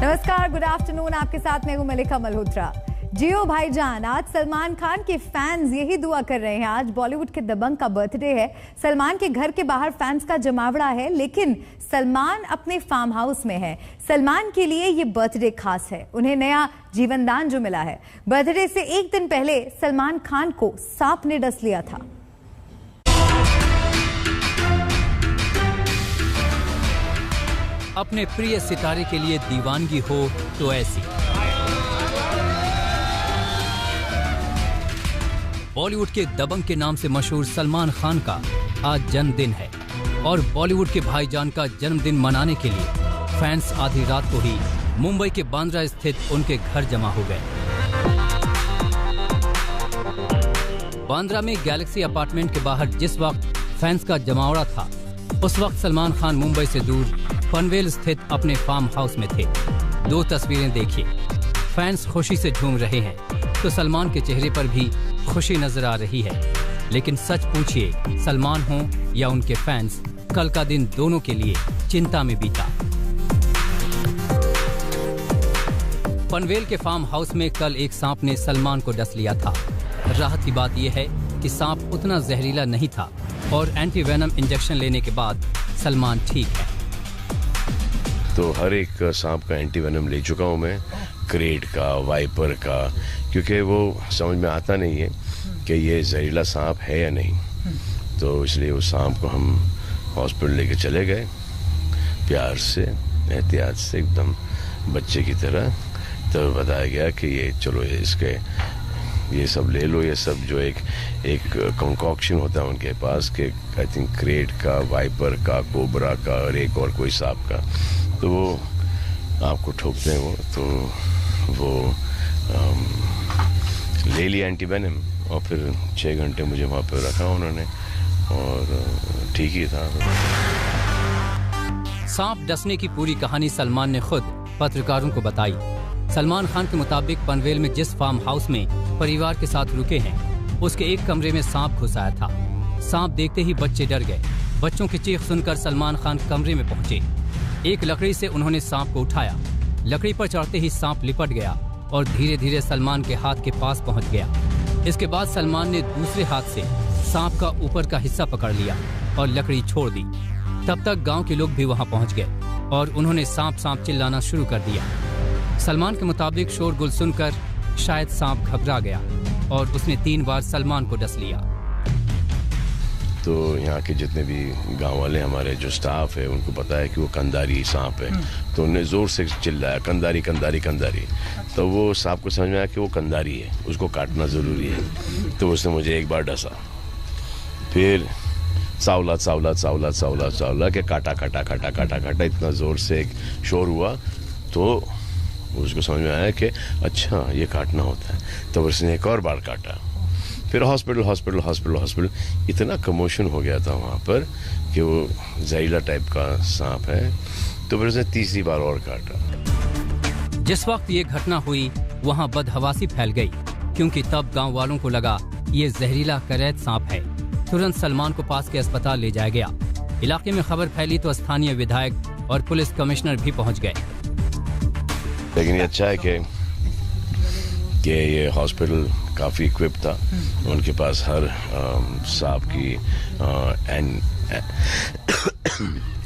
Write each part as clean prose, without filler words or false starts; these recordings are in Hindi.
नमस्कार, गुड आफ्टरनून। आपके साथ मैं हूं मलिका मल्होत्रा। जियो भाईजान, आज सलमान खान के फैंस यही दुआ कर रहे हैं। आज बॉलीवुड के दबंग का बर्थडे है। सलमान के घर के बाहर फैंस का जमावड़ा है, लेकिन सलमान अपने फार्म हाउस में है। सलमान के लिए ये बर्थडे खास है। उन्हें नया जीवनदान जो मिला है। बर्थडे से एक दिन पहले सलमान खान को सांप ने डस लिया था। अपने प्रिय सितारे के लिए दीवानगी हो तो ऐसी। बॉलीवुड के दबंग के नाम से मशहूर सलमान खान का आज जन्मदिन है और बॉलीवुड के भाईजान का जन्मदिन मनाने के लिए फैंस आधी रात को ही मुंबई के बांद्रा स्थित उनके घर जमा हो गए। बांद्रा में गैलेक्सी अपार्टमेंट के बाहर जिस वक्त फैंस का जमावड़ा था, उस वक्त सलमान खान मुंबई से दूर पनवेल स्थित अपने फार्म हाउस में थे। दो तस्वीरें देखिए। फैंस खुशी से झूम रहे हैं तो सलमान के चेहरे पर भी खुशी नजर आ रही है। लेकिन सच पूछिए, सलमान हो या उनके फैंस, कल का दिन दोनों के लिए चिंता में बीता। पनवेल के फार्म हाउस में कल एक सांप ने सलमान को डस लिया था। राहत की बात यह है कि सांप उतना जहरीला नहीं था और एंटी वेनम इंजेक्शन लेने के बाद सलमान ठीक है। तो हर एक सांप का एंटी वेनम ले चुका हूँ मैं, क्रेट का, वाइपर का, क्योंकि वो समझ में आता नहीं है कि ये जहरीला सांप है या नहीं। तो इसलिए उस सांप को हम हॉस्पिटल लेके चले गए, प्यार से, एहतियात से, एकदम बच्चे की तरह। तो बताया गया कि ये चलो इसके ये सब ले लो, ये सब जो एक कंकॉक्शन होता है उनके पास कि आई थिंक क्रेट का, वाइपर का, कोबरा का और एक और कोई सांप का, तो वो आपको ठोकते हैं तो वो ले लिया एंटी वेनम और फिर 6 घंटे मुझे वहाँ पे रखा उन्होंने और ठीक ही था। सांप डसने की पूरी कहानी सलमान ने खुद पत्रकारों को बताई। सलमान खान के मुताबिक पनवेल में जिस फार्म हाउस में परिवार के साथ रुके हैं, उसके एक कमरे में सांप घुस आया था। सांप देखते ही बच्चे डर गए। बच्चों की चीख सुनकर सलमान खान कमरे में पहुंचे। एक लकड़ी से उन्होंने सांप को उठाया। लकड़ी पर चढ़ते ही सांप लिपट गया और धीरे धीरे सलमान के हाथ के पास पहुंच गया। इसके बाद सलमान ने दूसरे हाथ से सांप का ऊपर का हिस्सा पकड़ लिया और लकड़ी छोड़ दी। तब तक गांव के लोग भी वहां पहुंच गए और उन्होंने सांप सांप चिल्लाना शुरू कर दिया। सलमान के मुताबिक शोरगुल सुनकर शायद सांप घबरा गया और उसने 3 बार सलमान को डस लिया। तो यहाँ के जितने भी गांव वाले हमारे जो स्टाफ है उनको पता है कि वो कंदारी सांप है, तो उन्होंने जोर से चिल्लाया कंदारी कंदारी कंदारी। तो वो सांप को समझ में आया कि वो कंदारी है, उसको काटना जरूरी है। तो उसने मुझे एक बार डसा, फिर सावला सावला सावला सावला सावला के काटा काटा काटा काटा काटा, इतना जोर से एक शोर हुआ तो उसको समझ में आया कि अच्छा ये काटना होता है। तो उसने एक और बार काटा, फिर हॉस्पिटल हॉस्पिटल हॉस्पिटल हॉस्पिटल। इतना कमोशन हो गया था वहाँ पर कि वो जहरीला टाइप का सांप है। तो फिर उसने तीसरी बार और काटा। जिस वक्त ये घटना हुई वहाँ बदहवासी फैल गई, क्योंकि तब गांव वालों को लगा ये जहरीला करैत सांप है। तुरंत सलमान को पास के अस्पताल ले जाया गया। इलाके में खबर फैली तो स्थानीय विधायक और पुलिस कमिश्नर भी पहुँच गए। लेकिन ये अच्छा है कि ये हॉस्पिटल काफ़ी इक्विप था। उनके पास हर सांप की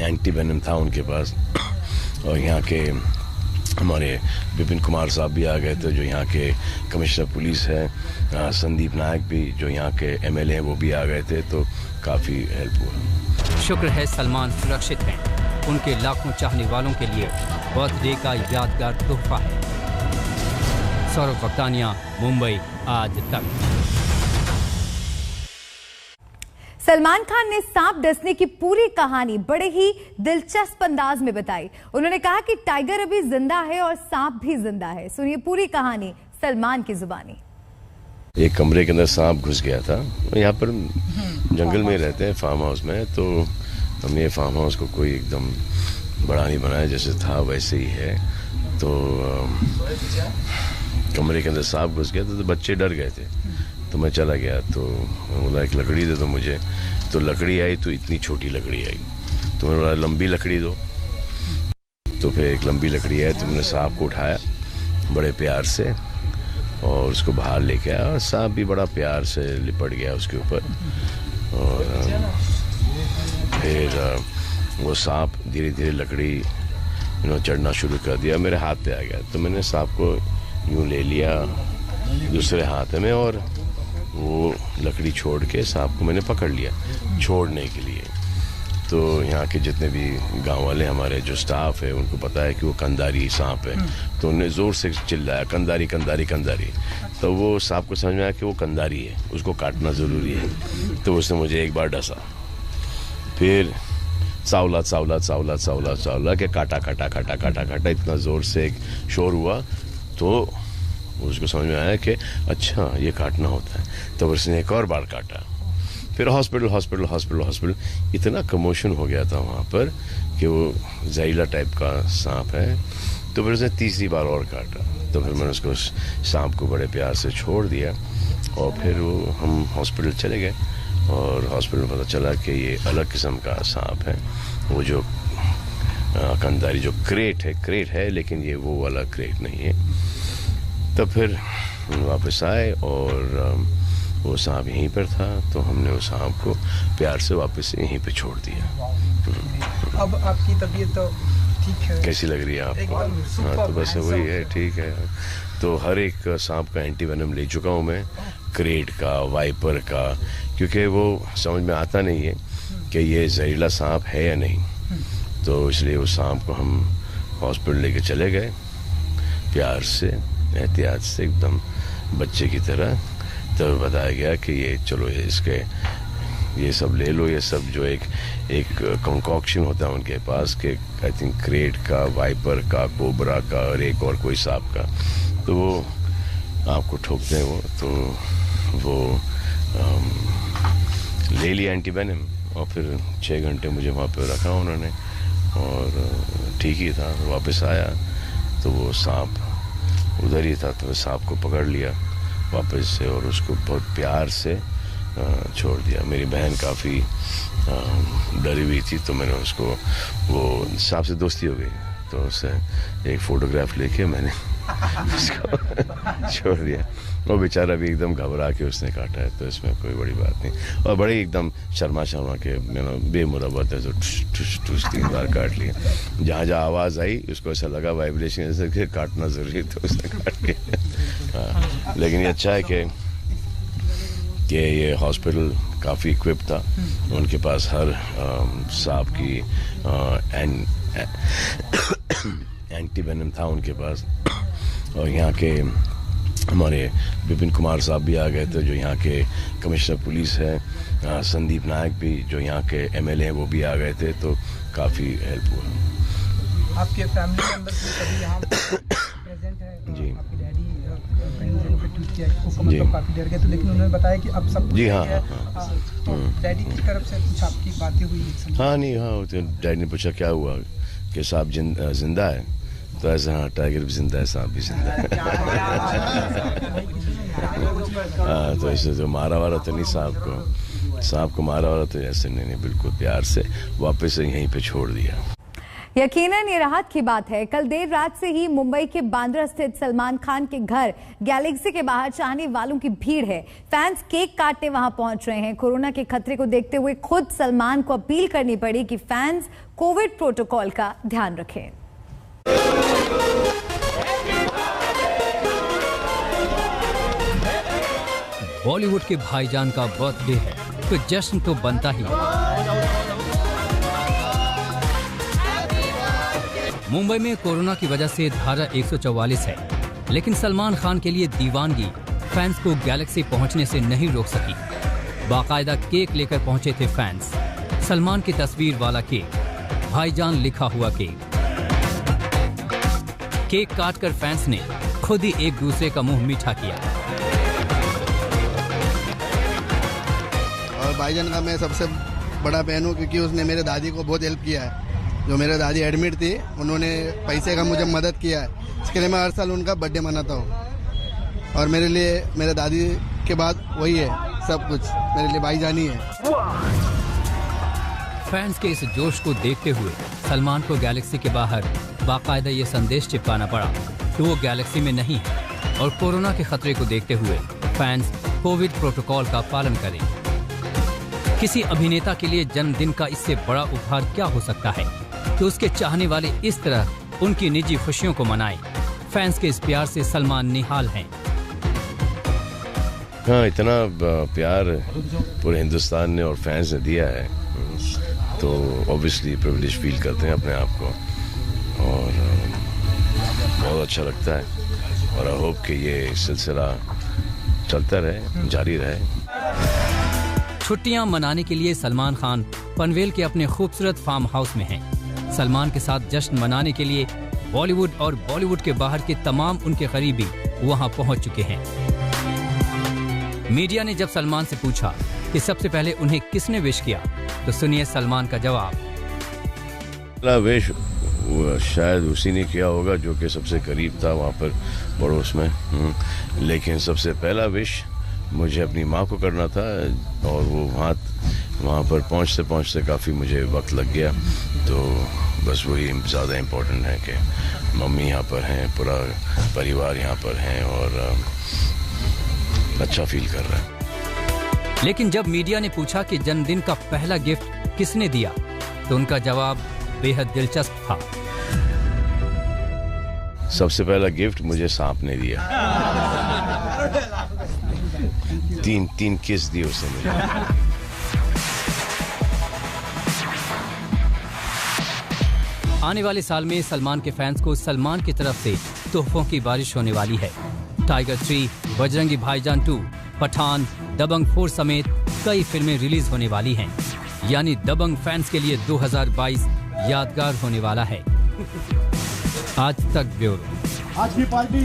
एंटी वेनम था उनके पास। और यहाँ के हमारे विपिन कुमार साहब भी आ गए थे, जो यहाँ के कमिश्नर पुलिस है। संदीप नायक भी जो यहाँ के MLA हैं वो भी आ गए थे, तो काफ़ी हेल्प हुआ। शुक्र है सलमान सुरक्षित हैं। उनके लाखों चाहने वालों के लिए बर्थडे का यादगार तोहफा है। सौरभ वक्तानिया, मुंबई आज तक। सलमान खान ने सांप डसने की पूरी कहानी बड़े ही दिलचस्प अंदाज में बताई। उन्होंने कहा कि टाइगर अभी जिंदा है और सांप भी जिंदा है। सुनिए पूरी कहानी सलमान की जुबानी। एक कमरे के अंदर सांप घुस गया था। यहाँ पर जंगल में रहते हैं, फार्म हाउस में, तो हमने फार्म हाउस को कोई एकदम बड़ा नहीं बनाया, जैसे था वैसे ही है। तो कमरे के अंदर सांप घुस गया तो बच्चे डर गए थे। तो मैं चला गया, तो बोला एक लकड़ी दे दो मुझे। तो लकड़ी आई तो इतनी छोटी लकड़ी आई। तो मैंने बोला लंबी लकड़ी दो। तो फिर एक लंबी लकड़ी है तो मैंने सांप को उठाया बड़े प्यार से और उसको बाहर लेके आया और सांप भी बड़ा प्यार से लिपट गया उसके ऊपर। और फिर वो सांप धीरे धीरे लकड़ी चढ़ना शुरू कर दिया, मेरे हाथ पे आ गया। तो मैंने सांप को यूं ले लिया दूसरे हाथ में और वो लकड़ी छोड़ के सांप को मैंने पकड़ लिया छोड़ने के लिए। तो यहाँ के जितने भी गांव वाले हमारे जो स्टाफ है उनको पता है कि वो कंधारी सांप है, तो उन्होंने ज़ोर से चिल्लाया कंधारी कंधारी कंधारी। तो वो सांप को समझ में आया कि वो कंधारी है, उसको काटना ज़रूरी है। तो उसने मुझे एक बार डसा, फिर सावला सावला सावला सावला सावला के काटा काटा काटा काटा काटा, इतना ज़ोर से एक शोर हुआ तो उसको समझ में आया कि अच्छा ये काटना होता है। तो उसने एक और बार काटा, फिर हॉस्पिटल हॉस्पिटल हॉस्पिटल हॉस्पिटल। इतना कमोशन हो गया था वहाँ पर कि वो जहरीला टाइप का सांप है। तो फिर उसने तीसरी बार और काटा, तो फिर मैंने उसको सांप को बड़े प्यार से छोड़ दिया और फिर वो हम हॉस्पिटल चले गए और हॉस्पिटल में पता चला कि ये अलग किस्म का सांप है। वो जो कंधारी जो क्रेट है लेकिन ये वो वाला क्रेट नहीं है। तब फिर वापस आए और वो सांप यहीं पर था, तो हमने उस सांप को प्यार से वापस यहीं पे छोड़ दिया। अब आपकी तबीयत तो ठीक है? कैसी लग रही है आपको? हाँ, तो बस वही है, ठीक है। तो हर एक सांप का एंटीवेनम ले चुका हूँ मैं, क्रेट का, वाइपर का, क्योंकि वो समझ में आता नहीं है कि ये जहरीला सांप है या नहीं। तो इसलिए उस सांप को हम हॉस्पिटल लेके चले गए प्यार से, एहतियात से, एकदम बच्चे की तरह। तब बताया गया कि ये चलो ये सब ले लो, ये सब जो एक कंकॉक्शन होता है उनके पास कि आई थिंक क्रेट का, वाइपर का, कोबरा का और एक और कोई सांप का, तो वो आपको ठोकते हैं वो। तो वो ले लिया एंटीवेनम और फिर 6 घंटे मुझे वहाँ पे रखा उन्होंने और ठीक ही था। वापस आया तो वो सांप उधर ही था, तो सांप को पकड़ लिया वापस से और उसको बहुत प्यार से छोड़ दिया। मेरी बहन काफ़ी डरी हुई थी, तो मैंने उसको, वो सांप से दोस्ती हो गई, तो उससे एक फ़ोटोग्राफ लेके मैंने उसको छोड़ दिया। वो बेचारा भी एकदम घबरा के उसने काटा है, तो इसमें कोई बड़ी बात नहीं। और बड़े एकदम शर्मा के बेमुरवत है, तो ठुस ठुस 3 बार काट लिया। जहाँ जहाँ आवाज़ आई उसको ऐसा लगा वाइब्रेशन जैसे कि काटना ज़रूरी, तो उसने काट लिया। हाँ, लेकिन ये अच्छा है कि ये हॉस्पिटल काफ़ी इक्विप था, उनके पास हर सांप की एंटीवेनम था उनके पास। और यहाँ के हमारे विपिन कुमार साहब भी आ गए थे, जो यहाँ के कमिश्नर पुलिस है, संदीप नायक भी जो यहाँ के MLA हैं वो भी आ गए थे, तो काफ़ी हेल्प हुआ। आपके फैमिली मेंबर्स भी कभी यहाँ प्रेजेंट है? जी, आपके डैडी मतलब काफ़ी डर गए, तो लेकिन उन्होंने बताया कि अब सब जी हाँ, तो डैडी की तरफ से कुछ आपकी बातें हुई? हाँ नहीं, हाँ, तो डैडी ने पूछा क्या हुआ कि सांप जिंदा है, तो ऐसा हाँ, टाइगर भी जिंदा है, सांप भी जिंदा है। हाँ, तो ऐसे तो मारा वाला तो नहीं सांप को मारा वाला तो ऐसे नहीं, बिल्कुल प्यार से वापस यहीं पे छोड़ दिया। यकीनन ये राहत की बात है। कल देर रात से ही मुंबई के बांद्रा स्थित सलमान खान के घर गैलेक्सी के बाहर चाहने वालों की भीड़ है। फैंस केक काटने वहां पहुंच रहे हैं। कोरोना के खतरे को देखते हुए खुद सलमान को अपील करनी पड़ी कि फैंस कोविड प्रोटोकॉल का ध्यान रखें। बॉलीवुड के भाईजान का बर्थडे है तो जश्न तो बनता ही। मुंबई में कोरोना की वजह से धारा 144 है, लेकिन सलमान खान के लिए दीवानगी फैंस को गैलेक्सी पहुंचने से नहीं रोक सकी। बाकायदा केक लेकर पहुंचे थे फैंस। सलमान की तस्वीर वाला केक, भाईजान लिखा हुआ केक। केक काटकर फैंस ने खुद ही एक दूसरे का मुंह मीठा किया। और भाईजान का मैं सबसे बड़ा फैन हूँ, क्योंकि उसने मेरे दादी को बहुत हेल्प किया है। जो मेरे दादी एडमिट थी, उन्होंने पैसे का मुझे मदद किया है। इसके लिए मैं हर साल उनका बर्थडे मनाता हूँ। और मेरे लिए मेरे दादी के बाद वही है सब कुछ, मेरे लिए भाईजान ही है। फैंस के इस जोश को देखते हुए सलमान को गैलेक्सी के बाहर बाकायदा ये संदेश चिपकाना पड़ा कि वो गैलेक्सी में नहीं है और कोरोना के खतरे को देखते हुए फैंस कोविड प्रोटोकॉल का पालन करें। किसी अभिनेता के लिए जन्मदिन का इससे बड़ा उपहार क्या हो सकता है कि उसके चाहने वाले इस तरह उनकी निजी खुशियों को मनाएं। फैंस के इस प्यार से सलमान निहाल हैं। हाँ, इतना प्यार पूरे हिंदुस्तान ने और फैंस ने दिया है तो ऑब्वियसली प्रिविलेज फील करते हैं अपने आप को और बहुत अच्छा लगता है और आई होप कि ये सिलसिला चलता रहे, जारी रहे। छुट्टियां मनाने के लिए सलमान खान पनवेल के अपने खूबसूरत फार्म हाउस में हैं। सलमान के साथ जश्न मनाने के लिए बॉलीवुड और बॉलीवुड के बाहर के तमाम उनके करीबी वहां पहुंच चुके हैं। मीडिया ने जब सलमान से पूछा कि सबसे पहले उन्हें किसने विश किया, तो सुनिए सलमान का जवाब। पहला विश शायद उसी ने किया होगा जो कि सबसे करीब था वहाँ पर पड़ोस में, लेकिन सबसे पहला विश मुझे अपनी माँ को करना था और वो वहाँ पर पहुँचते पहुँचते काफ़ी मुझे वक्त लग गया। तो बस वही ज़्यादा इम्पोर्टेंट है कि मम्मी यहाँ पर हैं, पूरा परिवार यहाँ पर हैं और अच्छा फील कर रहा है। लेकिन जब मीडिया ने पूछा कि जन्मदिन का पहला गिफ्ट किसने दिया, तो उनका जवाब बेहद दिलचस्प था। सबसे पहला गिफ्ट मुझे सांप ने दिया। तीन किस दी उसने मुझे। आने वाले साल में सलमान के फैंस को सलमान की तरफ से तोहफों की बारिश होने वाली है। टाइगर 3, बजरंगी भाईजान 2, पठान, दबंग 4 समेत कई फिल्में रिलीज होने वाली हैं। यानी दबंग फैंस के लिए 2022 यादगार होने वाला है। आज तक ब्यूरो। आज की पार्टी